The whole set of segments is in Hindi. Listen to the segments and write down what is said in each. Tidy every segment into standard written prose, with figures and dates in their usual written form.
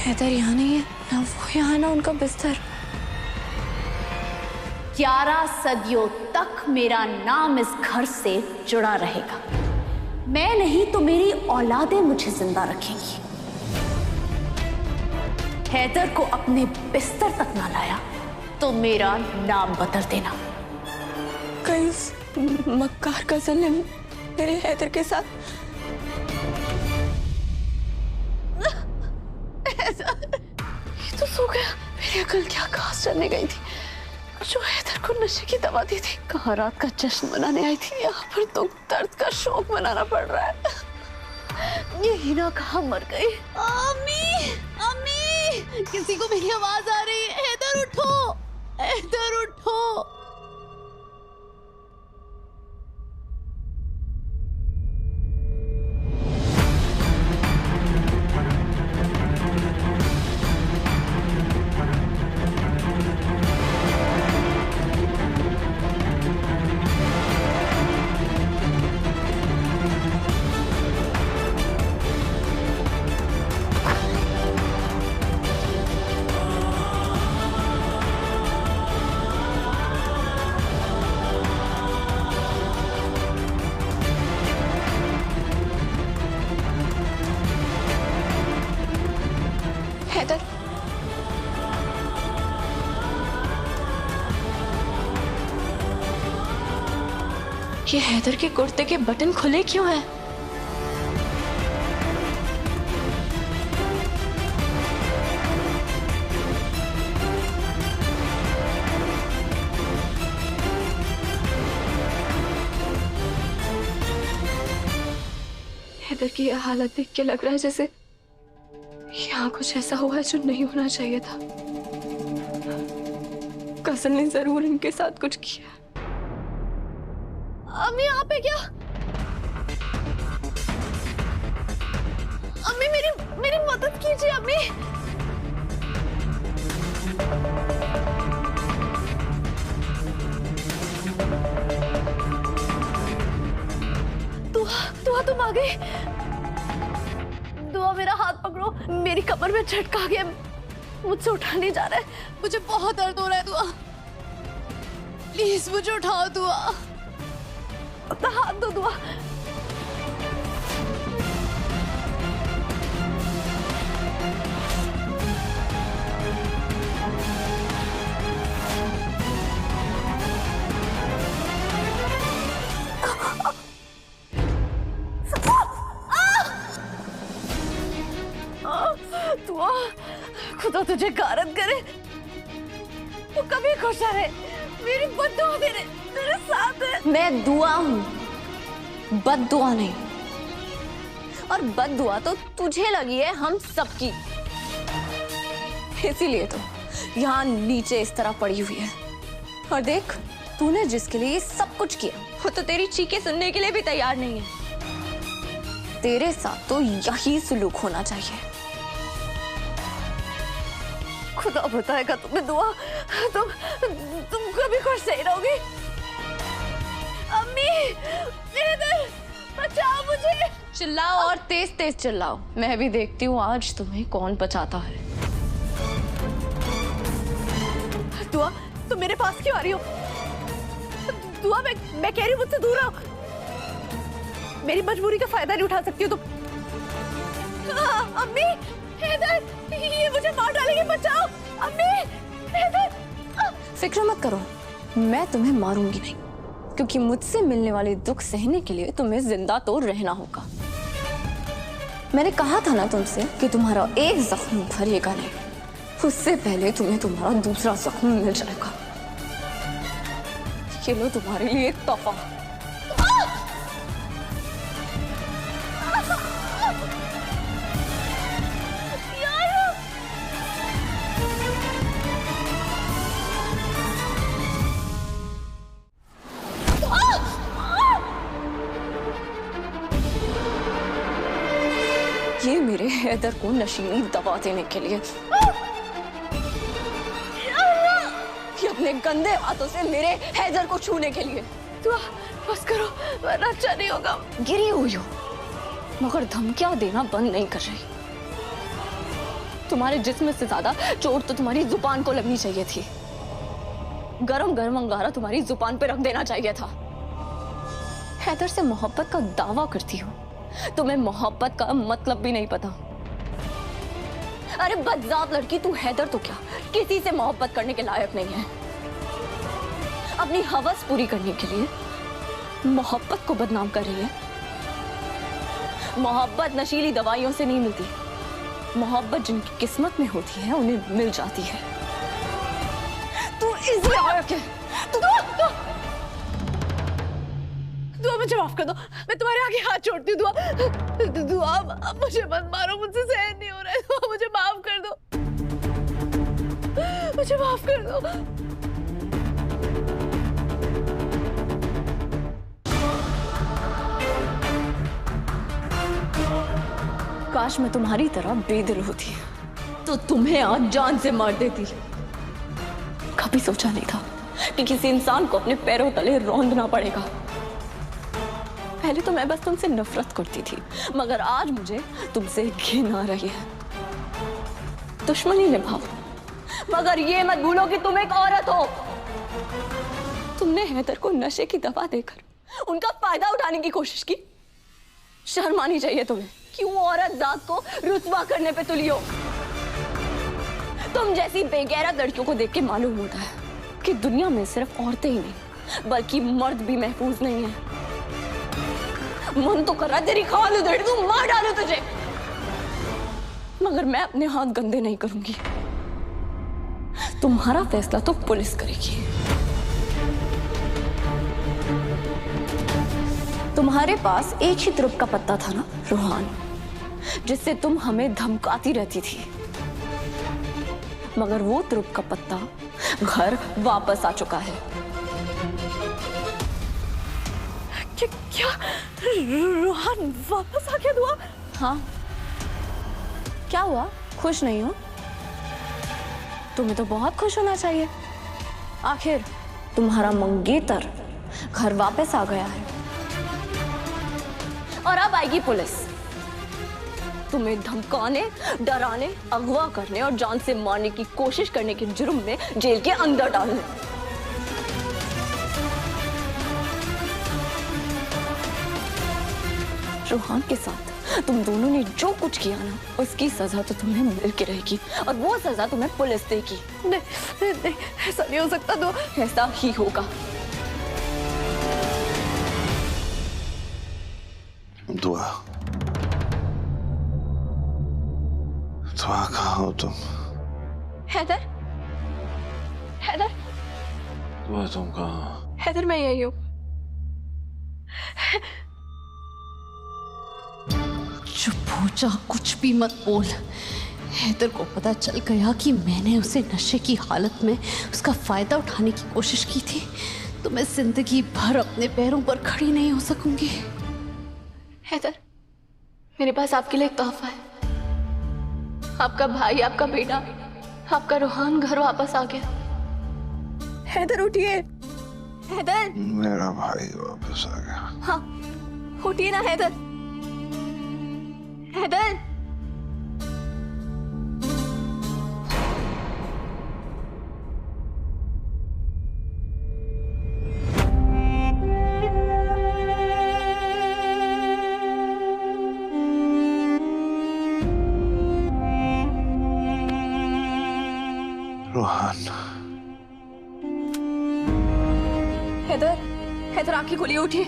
हैदर यहाँ नहीं है, ना वो यहाँ ना उनका बिस्तर। 11 सदियों तक मेरा नाम इस घर से जुड़ा रहेगा। मैं नहीं तो मेरी औलादें मुझे जिंदा रखेंगी। हैदर को अपने बिस्तर तक ना लाया तो मेरा नाम बदल देना। कहीं उस मक्कार कज़न ने मेरे हैदर के साथ ये तो सो गया। मेरी अकल क्या घास चलने गई थी जो हैदर को नशे की दवा दी थी। कहाँ रात का जश्न मनाने आई थी, यहाँ पर तो दर्द का शौक मनाना पड़ रहा है। ये हिना कहाँ मर गई? अम्मी, अम्मी, किसी को मेरी आवाज आ रही है। हैदर उठो, हैदर उठो। हैदर, ये हैदर के कुर्ते के बटन खुले क्यों हैं? हैदर की यह हालत देख के लग रहा है जैसे यहाँ कुछ ऐसा हुआ है जो नहीं होना चाहिए था। कज़न ने जरूर इनके साथ कुछ किया। अम्मी यहाँ पे क्या? अम्मी मेरी मदद कीजिए अम्मी। दुआ तुम आ गई। दुआ मेरा हाथ पकड़ो, मेरी कमर में झटका गया, मुझसे उठा नहीं जा रहा है, मुझे बहुत दर्द हो रहा है। दुआ प्लीज मुझे उठाओ। दुआ अपना हाथ दो। दुआ दुआ खुदा तुझे गारत करे, तू कभी खुश रहे। मेरी बद्दुआ तेरे साथ है। मैं दुआ हूँ, बद्दुआ नहीं। और बद्दुआ तो तुझे लगी है हम सबकी, इसीलिए तो यहाँ नीचे इस तरह पड़ी हुई है। और देख, तूने जिसके लिए ये सब कुछ किया वो तो तेरी चीखें सुनने के लिए भी तैयार नहीं है। तेरे साथ तो यही सुलूक होना चाहिए। खुदा बताएगा तुम्हें। दुआ तुम कभी खुश नहीं रहोगी। अम्मी, हैदर, बचाओ मुझे। चिल्लाओ और तेज तेज चिल्लाओ, मैं भी देखती हूँ आज तुम्हें कौन बचाता है। दुआ तुम मेरे पास क्यों आ रही हो? दुआ मैं कह रही हूँ मुझसे दूर रहो। मेरी मजबूरी का फायदा नहीं उठा सकती हो तुम। अम्मी, हैदर, ये मुझे मार डालेंगे, बचाओ। अम्मी, हैदर। फिक्र मत करो, मैं तुम्हें मारूंगी नहीं, क्योंकि मुझसे मिलने वाले दुख सहने के लिए तुम्हें जिंदा तो रहना होगा। मैंने कहा था ना तुमसे कि तुम्हारा एक जख्म भरेगा नहीं, उससे पहले तुम्हें तुम्हारा दूसरा जख्म मिल जाएगा। ये लो तुम्हारे लिए एक तोहफा। ये मेरे हैदर को नशीली दवा देने के लिए, ये अपने गंदे हाथों से मेरे हैदर को छूने के लिए। दुआ बस करो वरना अच्छा नहीं होगा। गिरी हुई हो मगर धमकियां देना बंद नहीं कर रही। तुम्हारे जिस्म से ज्यादा चोट तो तुम्हारी जुबान को लगनी चाहिए थी। गरम गरम अंगारा तुम्हारी जुबान पे रख देना चाहिए था। हैदर से मोहब्बत का दावा करती हो, तुम्हें मोहब्बत का मतलब भी नहीं पता। अरे बदजात लड़की, तू हैदर तो क्या किसी से मोहब्बत करने के लायक नहीं है। अपनी हवस पूरी करने के लिए मोहब्बत को बदनाम कर रही है। मोहब्बत नशीली दवाइयों से नहीं मिलती। मोहब्बत जिनकी किस्मत में होती है उन्हें मिल जाती है। तू इस लायक है। दुआ मुझे माफ कर दो, मैं तुम्हारे आगे हाथ छोड़ती हूँ। दुआ अब मुझे मत मारो, मुझसे सहन नहीं हो रहा है। दुआ मुझे माफ कर दो, मुझे माफ कर दो। काश मैं तुम्हारी तरह बेदिल होती तो तुम्हें आज जान से मार देती। कभी सोचा नहीं था कि किसी इंसान को अपने पैरों तले रौंदना पड़ेगा। पहले तो मैं बस तुमसे नफरत करती थी, मगर आज मुझे तुमसे घिन आ रही है। दुश्मनी निभाओ, मगर ये मत भूलो कि तुम एक औरत हो। तुमने हैदर को नशे की दवा देकर उनका फायदा उठाने की कोशिश की। शर्म आनी चाहिए तुम्हें। क्यों औरत जात को रुतबा करने पे तुली हो? तुम जैसी बेगैरत लड़कियों को देख के मालूम होता है कि दुनिया में सिर्फ औरतें ही नहीं बल्कि मर्द भी महफूज नहीं है। मन तो कर रहा तेरी खाल उधेड़ दूं, मार डालूं तुझे, मगर मैं अपने हाथ गंदे नहीं करूंगी। तुम्हारा फैसला तो पुलिस करेगी। तुम्हारे पास एक ही तुरुप का पत्ता था ना, रूहान, जिससे तुम हमें धमकाती रहती थी। मगर वो तुरुप का पत्ता घर वापस आ चुका है। क्या रूहान वापस आ गया? दुआ हाँ, क्या हुआ? खुश नहीं हो? तुम्हें तो बहुत खुश होना चाहिए। आखिर तुम्हारा मंगेतर घर वापस आ गया है। और अब आएगी पुलिस तुम्हें धमकाने, डराने, अगवा करने और जान से मारने की कोशिश करने के जुर्म में जेल के अंदर डालने। रूहान के साथ तुम दोनों ने जो कुछ किया ना, उसकी सजा तो तुम्हें मिल के रहेगी, और वो सजा तुम्हें पुलिस देगी। नहीं, नहीं, ऐसा नहीं हो सकता। दो ऐसा ही होगा। दुआ, दुआ कहाँ हो तुम? हैदर, हैदर, दुआ तुम कहाँ? हैदर मैं यही हूँ। चुप हो जा, कुछ भी मत बोल। हैदर को पता चल गया कि मैंने उसे नशे की हालत में उसका फायदा उठाने की कोशिश की थी तो मैं जिंदगी भर अपने पैरों पर खड़ी नहीं हो सकूंगी। हैदर, मेरे पास आपके लिए एक तोहफा है। आपका भाई, आपका बेटा, आपका रूहान घर वापस आ गया। हैदर उठिए। हैदर, मेरा भाई वापस आ गया। हाँ, उठिए ना हैदर। हैदर, रूहान, हैदर, हैदर आंखें खोलिए, उठिए,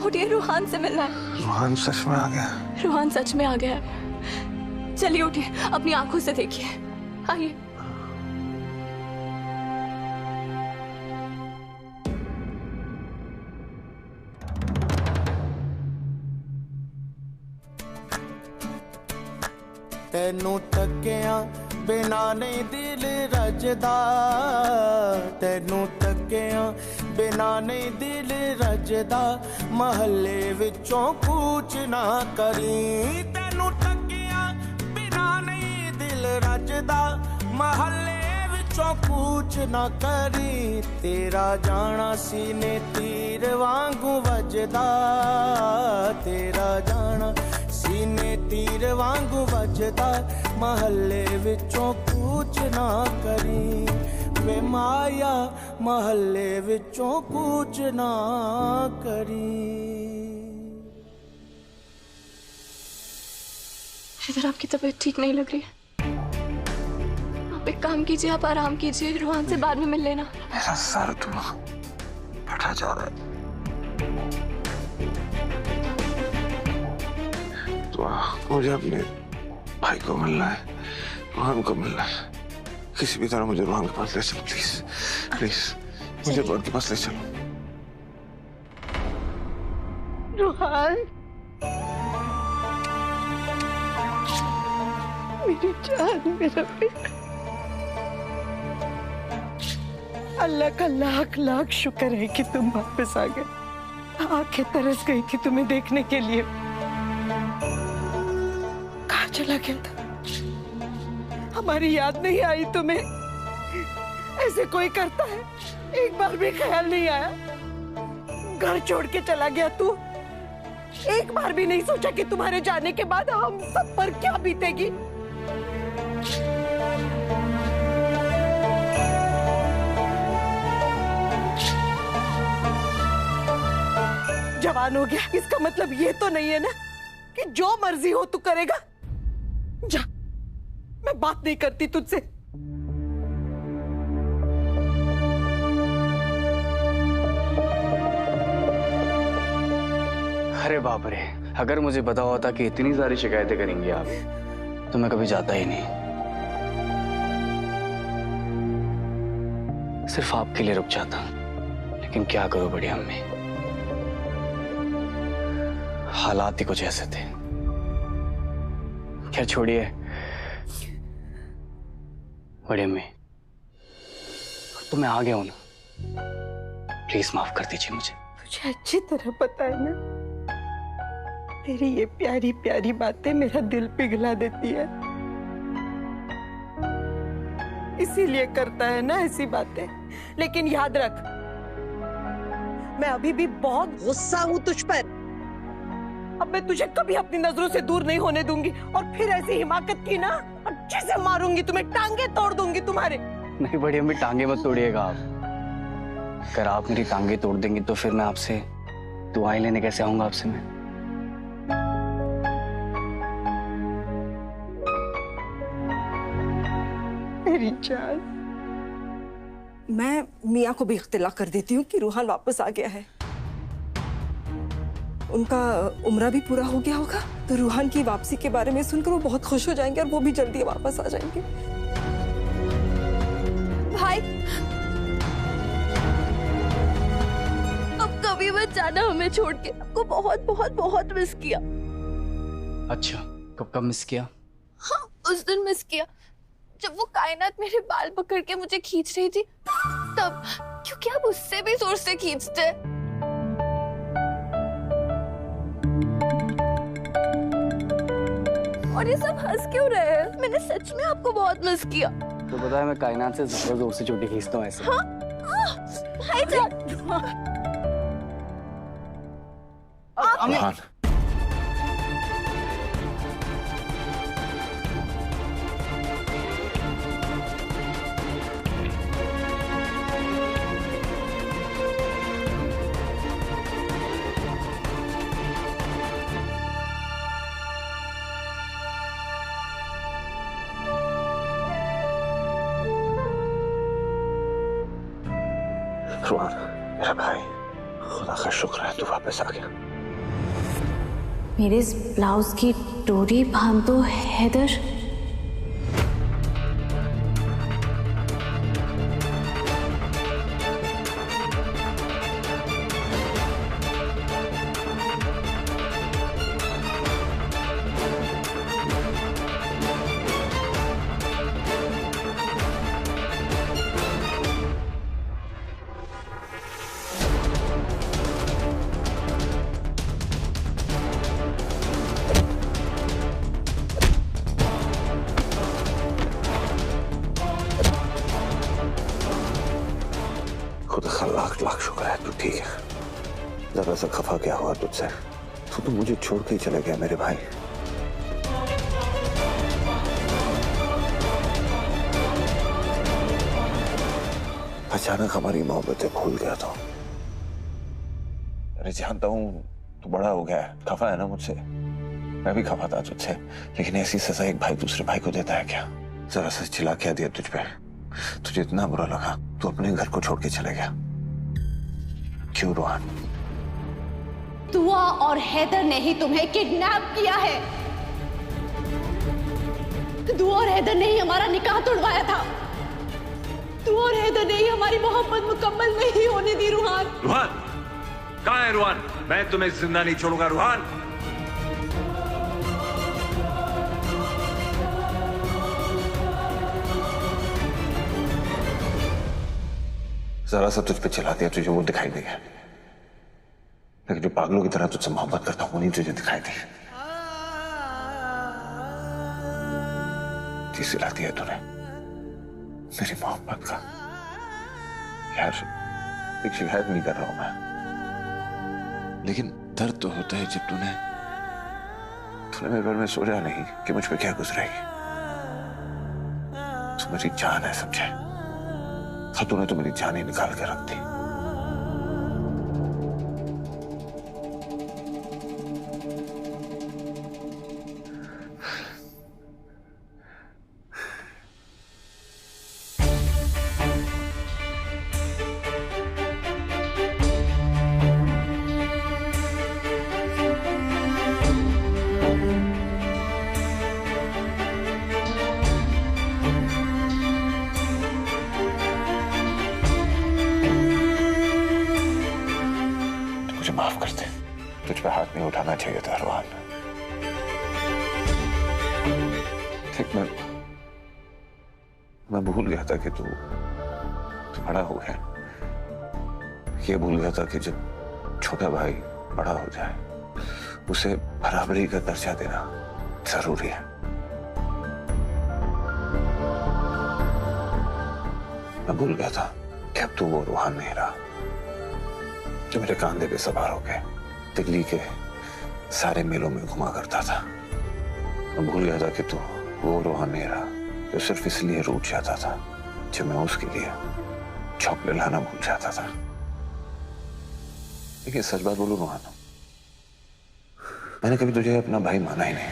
उठिए, रूहान से मिलना है। रूहान सच में आ गया? रूहान सच में आ गया है। चलिए उठिए, अपनी आंखों से देखिए। आइए। ਤੈਨੂੰ ਤੱਕਿਆਂ ਬਿਨਾ ਨਹੀਂ ਦਿਲ ਰੱਜਦਾ, ਤੈਨੂੰ ਤੱਕਿਆਂ ਬਿਨਾ ਨਹੀਂ ਦਿਲ ਰੱਜਦਾ, ਮਹੱਲੇ ਵਿੱਚੋਂ ਕੂਚ ਨਾ ਕਰੀ। ਤੈਨੂੰ ਤੱਕਿਆਂ ਬਿਨਾ ਨਹੀਂ ਦਿਲ ਰੱਜਦਾ, ਮਹੱਲੇ ਵਿੱਚੋਂ ਕੂਚ ਨਾ ਕਰੀ। ਤੇਰਾ ਜਾਣਾ ਸੀਨੇ ਤੀਰ ਵਾਂਗੂ ਵੱਜਦਾ, ਤੇਰਾ ਜਾਣਾ सीने तीर वांगू वजदा महल्ले विचों कूच ना करी वे माया महल्ले विचों कूच ना करी। इधर आपकी तबीयत ठीक नहीं लग रही है, आप एक काम कीजिए, आप आराम कीजिए, रोहन से बाद में मिल लेना। मेरा सर तो फटा जा रहा है। तो मुझे अपने भाई को मिलना है, रोहन को मिलना है। किसी भी तरह मुझे रोहन के पास ले चलो प्लीज, प्लीज मुझे रोहन के पास ले चलो। रोहन, मेरी जान, मेरा बेटा, अल्लाह का लाख लाख शुक्र है कि तुम वापस आ गए। आंखें तरस गई थी तुम्हें देखने के लिए। कहाँ चला गया था? हमारी याद नहीं आई तुम्हें? ऐसे कोई करता है? एक बार भी ख्याल नहीं आया? घर छोड़ के चला गया तू। एक बार भी नहीं सोचा कि तुम्हारे जाने के बाद हम सब पर क्या बीतेगी। जवान हो गया, इसका मतलब ये तो नहीं है ना कि जो मर्जी हो तू करेगा। जा, मैं बात नहीं करती तुझसे। अरे बाप रे, अगर मुझे पता होता कि इतनी सारी शिकायतें करेंगी आप तो मैं कभी जाता ही नहीं। सिर्फ आपके लिए रुक जाता, लेकिन क्या करूं बड़ी अम्मी, हालात ही कुछ ऐसे थे। क्या छोड़िए बड़ी अम्मी, तो मैं आ गया हूं ना, प्लीज माफ कर दीजिए मुझे। मुझे अच्छी तरह पता है ना, तेरी ये प्यारी प्यारी बातें मेरा दिल पिघला देती है, इसीलिए करता है ना ऐसी बातें। लेकिन याद रख, मैं अभी भी बहुत गुस्सा हूं तुझ पर। अब मैं तुझे कभी अपनी नजरों से दूर नहीं होने दूंगी, और फिर ऐसी हिमाकत की ना अच्छे से मारूंगी तुम्हें, टांगे तोड़ दूंगी तुम्हारे। नहीं बड़ी अम्मी, टांगे मत तोड़िएगा आप। अगर आप मेरी टांगे तोड़ देंगी तो फिर मैं आपसे दुआएं लेने कैसे आऊंगा आपसे मैं? मेरी जान, मैं मियाँ को भी इख्तिला कर देती हूँ कि रूहान वापस आ गया है। उनका उम्रा भी पूरा हो गया होगा, तो रूहान की वापसी के बारे में सुनकर वो बहुत खुश हो जाएंगे और वो भी जल्दी वापस आ जाएंगे। भाई, अब कभी मत जाना हमें छोड़ के, आपको बहुत बहुत बहुत मिस किया। अच्छा, कब मिस किया? हाँ, उस दिन मिस किया जब वो कायनात मेरे बाल पकड़ के मुझे खींच रही थी, तब। क्योंकि आप उससे भी जोर से खींचते। और ये सब हंस क्यों रहे हैं? मैंने सच में आपको बहुत मिस किया। तो पता है मैं कायनात से ज़्यादा जोर से चोटी खींचता हूँ ऐसे। हाँ? भाईजान। रोहन, रोहन मेरा भाई, खुदा का शुक्र है तू वापस आ गया। मेरे इस ब्लाउज की डोरी बांध दो हैदर। खुदा का लाख लाख शुक्र है तू ठीक है। जरा सा खफा क्या हुआ तुझसे, तू तो मुझे छोड़ के ही चला गया मेरे भाई। अचानक हमारी मोहब्बतें भूल गया था। अरे जानता हूँ तू बड़ा हो गया है, खफा है ना मुझसे, मैं भी खफा था तुझसे, लेकिन ऐसी सजा एक भाई दूसरे भाई को देता है क्या? जरा सा चिल्ला क्या दिया तुझ पे, तुझे इतना बुरा लगा तू अपने घर को छोड़ के चले गया। क्यों रोहान? दुआ और हैदर ने ही तुम्हें किडनैप किया है। दुआ और हैदर ने ही हमारा निकाह तोड़वाया था। दुआ और हैदर ने ही हमारी मोहब्बत मुकम्मल नहीं होने दी। रूहान, रूहान कहाँ है? रूहान, मैं तुम्हें जिंदा नहीं छोड़ूंगा। रूहान, जरा सा तुझ पे चला दिया, तुझे वो दिखाई दे गया, लेकिन जो पागलों की तरह तुझसे मोहब्बत करता हूं वो नहीं तुझे दिखाई दे। सिला दिया तूने मेरी मोहब्बत का। यार एक शिकायत नहीं कर रहा हूं मैं, लेकिन दर्द तो होता है जब तूने मेरे बारे में सोचा नहीं कि मुझ पे क्या गुजरेगी। तू मेरी जान है, समझे? तूने तो मेरी जान ही निकाल के रख दी। माफ कर दे, तुझ पे हाथ नहीं उठाना चाहिए था रूहान। ठीक, मैं भूल गया था कि तू बड़ा हो गया। ये भूल गया था कि जब छोटा भाई बड़ा हो जाए उसे बराबरी का दर्जा देना जरूरी है। मैं भूल गया था कि अब तू वो रूहान नहीं रहा जो मेरे कांधे पे सवार होके दिल्ली के सारे मेलों में घुमा करता था। मैं भूल गया था कि तू वो रूहान नहीं रहा जो सिर्फ इसलिए रूठ जाता था जब मैं उसके लिए चॉकलेट लाना भूल जाता था। लेकिन सच बात बोलूं रूहान, मैंने कभी तुझे अपना भाई माना ही नहीं।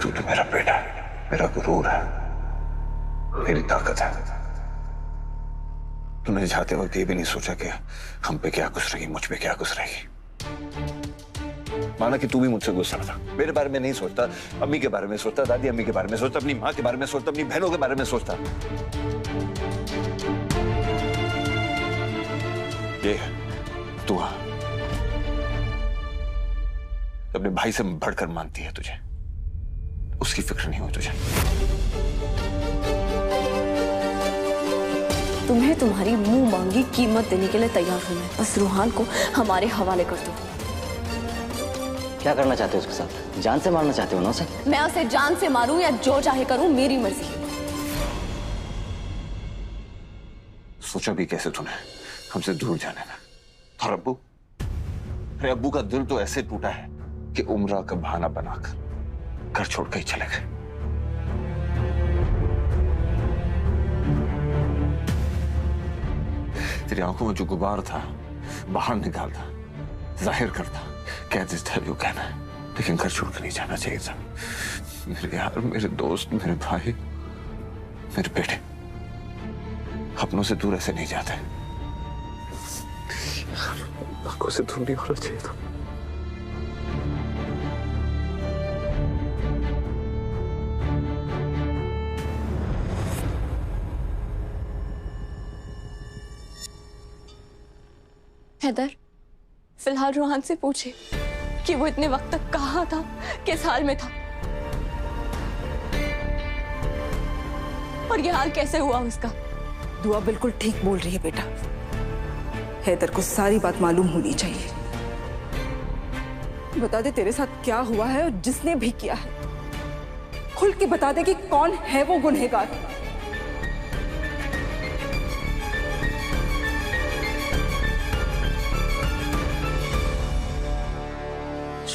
तू तो मेरा बेटा है, मेरा गुरूर है, मेरी ताकत है। तूने जाते वक्त ये भी नहीं सोचा कि हम पे क्या गुजरेगी, मुझ पे क्या गुजरेगी। माना कि तू भी मुझसे गुस्सा था, मेरे बारे में नहीं सोचता, अम्मी के बारे में सोचता, दादी अम्मी के बारे में सोचता, अपनी माँ के बारे में सोचता, अपनी बहनों के बारे में सोचता। ये दुआ अपने भाई से बढ़कर मानती है तुझे, उसकी फिक्र नहीं हुई तुझे। तुम्हें तुम्हारी मुंह मांगी कीमत देने के लिए तैयार हूं मैं। बस रूहान को हमारे हवाले कर दो। क्या करना चाहते हो उसके साथ? जान से मारना चाहते हो ना उसे? मैं उसे जान से मारूं या जो चाहे करूं, मेरी मर्जी। सोचा भी कैसे तूने हमसे दूर जाने में? और अब्बू, अरे अब्बू का दिल तो ऐसे टूटा है कि उम्रा का बहाना बनाकर घर छोड़ के ही चले गए। तेरी आंखों में जो गुबार था बाहर निकालता, जाहिर करता, कह देता जो कहना है, लेकिन घर छोड़ कर नहीं जाना चाहिए था। मेरे यार, मेरे दोस्त, मेरे भाई, मेरे बेटे अपनों से दूर ऐसे नहीं जाते। आंखों से दूर नहीं होना चाहिए था। हैदर, फिलहाल रूहान से पूछे कि वो इतने वक्त तक कहाँ था, किस हाल में था, और ये हाल कैसे हुआ उसका। दुआ बिल्कुल ठीक बोल रही है बेटा। हैदर को सारी बात मालूम होनी चाहिए। बता दे तेरे साथ क्या हुआ है और जिसने भी किया है। खुल के बता दे कि कौन है वो गुनहगार।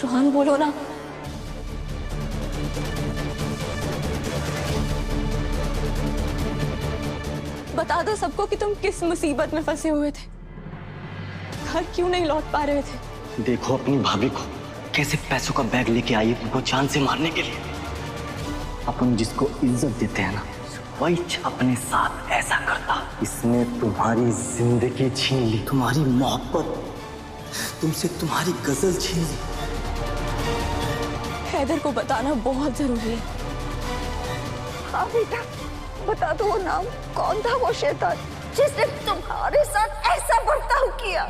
रोहान बोलो ना। बता दो सबको कि तुम किस मुसीबत में फंसे हुए थे, घर क्यों नहीं लौट पा रहे थे। देखो अपनी भाभी को कैसे पैसों का बैग लेके आई है तुमको जान से मारने के लिए। अपन जिसको इज्जत देते हैं ना वही अपने साथ ऐसा करता। इसने तुम्हारी जिंदगी छीन ली, तुम्हारी मोहब्बत, तुमसे तुम्हारी गजल छीन ली। हैदर को बताना बहुत जरूरी है। हाँ बेटा, बता दो वो नाम कौन था, वो शैतान जिसने तुम्हारे साथ ऐसा बर्ताव किया।